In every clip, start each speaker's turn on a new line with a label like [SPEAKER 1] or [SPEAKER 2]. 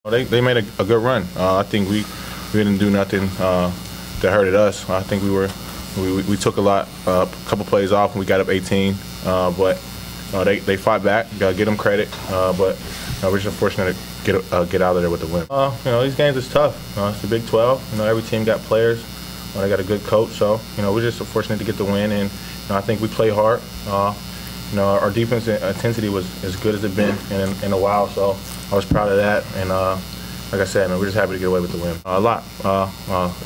[SPEAKER 1] They made a good run. I think we didn't do nothing that hurted us. I think we took a couple plays off and we got up 18, but they fought back. Got to give them credit, but we're just fortunate to get out of there with the win. These games is tough. It's the Big 12. Every team got players. They got a good coach, so we're just fortunate to get the win, and I think we play hard. Our defense intensity was as good as it's been in a while, so I was proud of that. And like I said, we're just happy to get away with the win. A lot.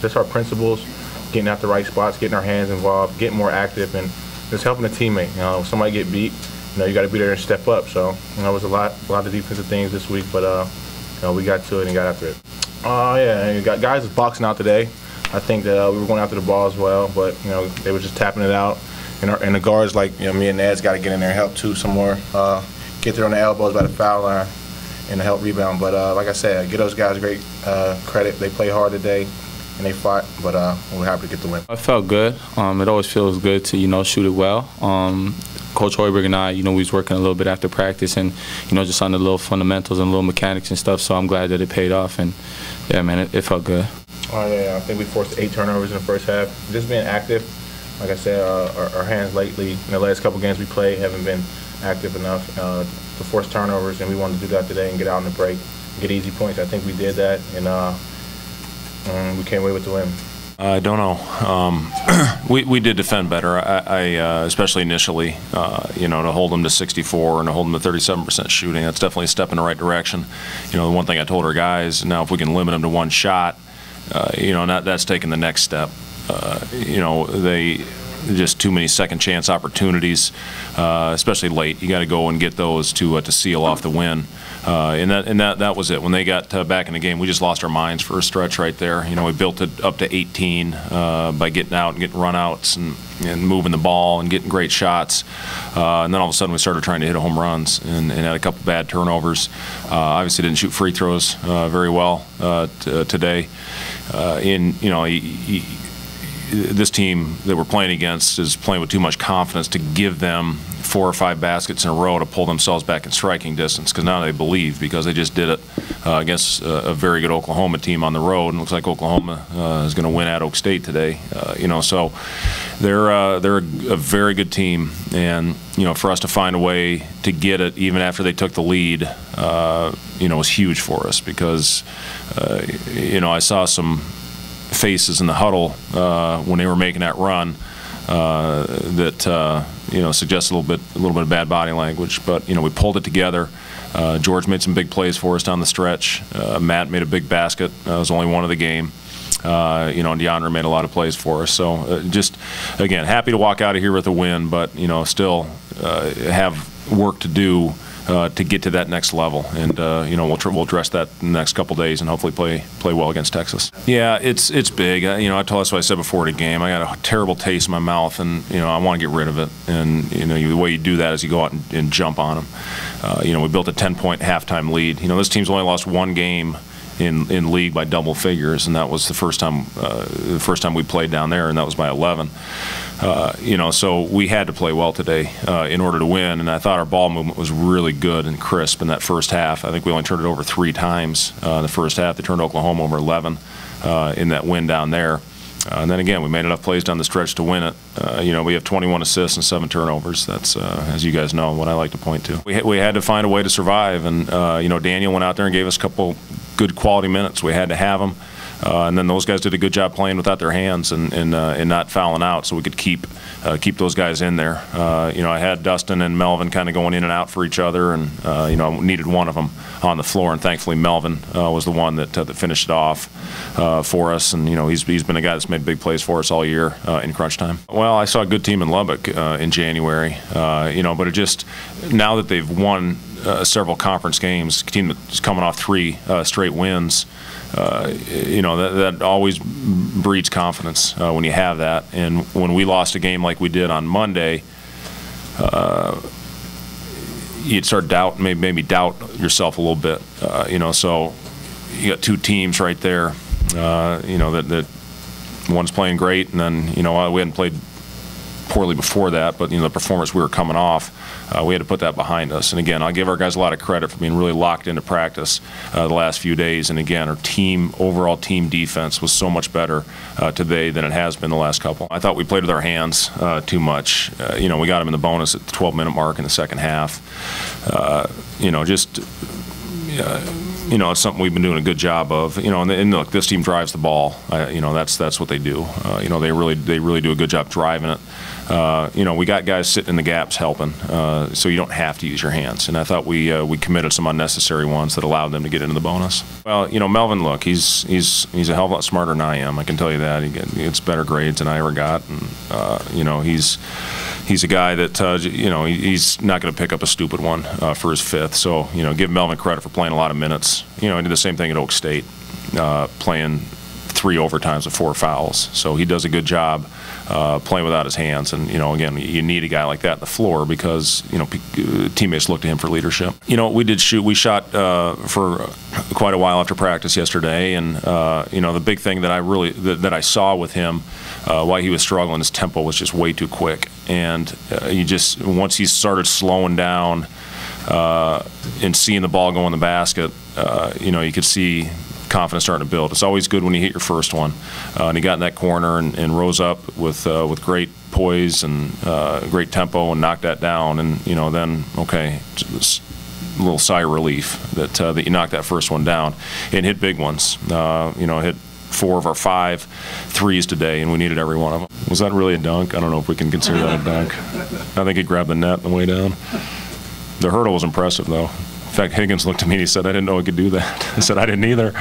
[SPEAKER 1] Just our principles, getting at the right spots, getting our hands involved, getting more active, and just helping a teammate. If somebody get beat, you got to be there and step up. So it was a lot of defensive things this week, but we got to it and got after it. Yeah, you got guys boxing out today. I think that we were going after the ball as well, but they were just tapping it out. And the guards, like me and Naz, got to get in there and help too some more. Get there on the elbows by the foul line and to help rebound. But like I said, give those guys great credit. They play hard today and they fought, but we're happy to get the win.
[SPEAKER 2] I felt good. It always feels good to shoot it well. Coach Hoiberg and I, we was working a little bit after practice and just on the little fundamentals and little mechanics and stuff. So I'm glad that it paid off, and yeah, man, it felt good.
[SPEAKER 1] Yeah, I think we forced 8 turnovers in the first half. Just being active. Like I said, our hands lately, in the last couple games we played, haven't been active enough to force turnovers, and we wanted to do that today and get out in the break, get easy points. I think we did that, and we came away with the win.
[SPEAKER 3] I don't know. We did defend better. Especially initially, to hold them to 64 and to hold them to 37% shooting. That's definitely a step in the right direction. The one thing I told our guys, now if we can limit them to one shot, that's taking the next step. They just too many second chance opportunities, especially late. You got to go and get those to seal off the win. And that was it. When they got back in the game, we just lost our minds for a stretch right there. We built it up to 18 by getting out and getting run-outs and moving the ball and getting great shots. And then all of a sudden we started trying to hit home runs and had a couple bad turnovers. Obviously didn't shoot free throws very well today. This team that we're playing against is playing with too much confidence to give them 4 or 5 baskets in a row to pull themselves back in striking distance, because now they believe, because they just did it against a very good Oklahoma team on the road, and it looks like Oklahoma is going to win at Oak State today. So they're a very good team, and for us to find a way to get it even after they took the lead, was huge for us, because I saw some faces in the huddle when they were making that run that suggests a little bit of bad body language. But we pulled it together. George made some big plays for us down the stretch. Matt made a big basket. It was only one of the game. And DeAndre made a lot of plays for us. So just again, happy to walk out of here with a win, but still have work to do to get to that next level, and we'll address that in the next couple days and hopefully play well against Texas. Yeah, it's big. That's what I said before the game. I got a terrible taste in my mouth, and I want to get rid of it. And the way you do that is you go out and jump on them. We built a 10-point halftime lead. This team's only lost 1 game in league by double figures, and that was the first time we played down there, and that was by 11. So we had to play well today in order to win, and I thought our ball movement was really good and crisp in that first half. I think we only turned it over 3 times in the first half. They turned Oklahoma over 11 in that win down there. And then again, we made enough plays down the stretch to win it. We have 21 assists and 7 turnovers. That's, as you guys know, what I like to point to. We had to find a way to survive, and Daniel went out there and gave us a couple good quality minutes. We had to have them. And then those guys did a good job playing without their hands and not fouling out, so we could keep those guys in there. I had Dustin and Melvin kind of going in and out for each other, and I needed one of them on the floor, and thankfully Melvin was the one that finished it off for us. And he's been a guy that's made big plays for us all year in crunch time. Well, I saw a good team in Lubbock in January, but it just, now that they've won several conference games, a team that's coming off 3 straight wins. That always breeds confidence when you have that. And when we lost a game like we did on Monday, you'd start maybe doubt yourself a little bit. So you got 2 teams right there. That one's playing great, and then we hadn't played poorly before that, but the performance we were coming off, we had to put that behind us. And again, I'll give our guys a lot of credit for being really locked into practice the last few days. And again, our overall team defense was so much better today than it has been the last couple. I thought we played with our hands too much. We got them in the bonus at the 12-minute mark in the second half. It's something we've been doing a good job of. And look, this team drives the ball. That's what they do. They really do a good job driving it. We got guys sitting in the gaps helping, so you don't have to use your hands. And I thought we committed some unnecessary ones that allowed them to get into the bonus. Well, Melvin, look, he's a hell of a lot smarter than I am. I can tell you that. He gets better grades than I ever got, and he's a guy that he's not going to pick up a stupid one for his fifth. So give Melvin credit for playing a lot of minutes. He did the same thing at Oak State, playing 3 overtimes with 4 fouls. So he does a good job playing without his hands. And again, you need a guy like that on the floor because teammates look to him for leadership. We shot for quite a while after practice yesterday, and the big thing that I saw with him why he was struggling, his tempo was just way too quick. And once he started slowing down and seeing the ball go in the basket, you could see confidence starting to build. It's always good when you hit your first one. And he got in that corner and rose up with great poise and great tempo and knocked that down. And then just a little sigh of relief that you knocked that first one down and hit big ones. Hit 4 of our 5 threes today, and we needed every one of them. Was that really a dunk? I don't know if we can consider that a dunk. I think he grabbed the net on the way down. The hurdle was impressive, though. In fact, Higgins looked at me and he said, "I didn't know he could do that." I said, "I didn't either."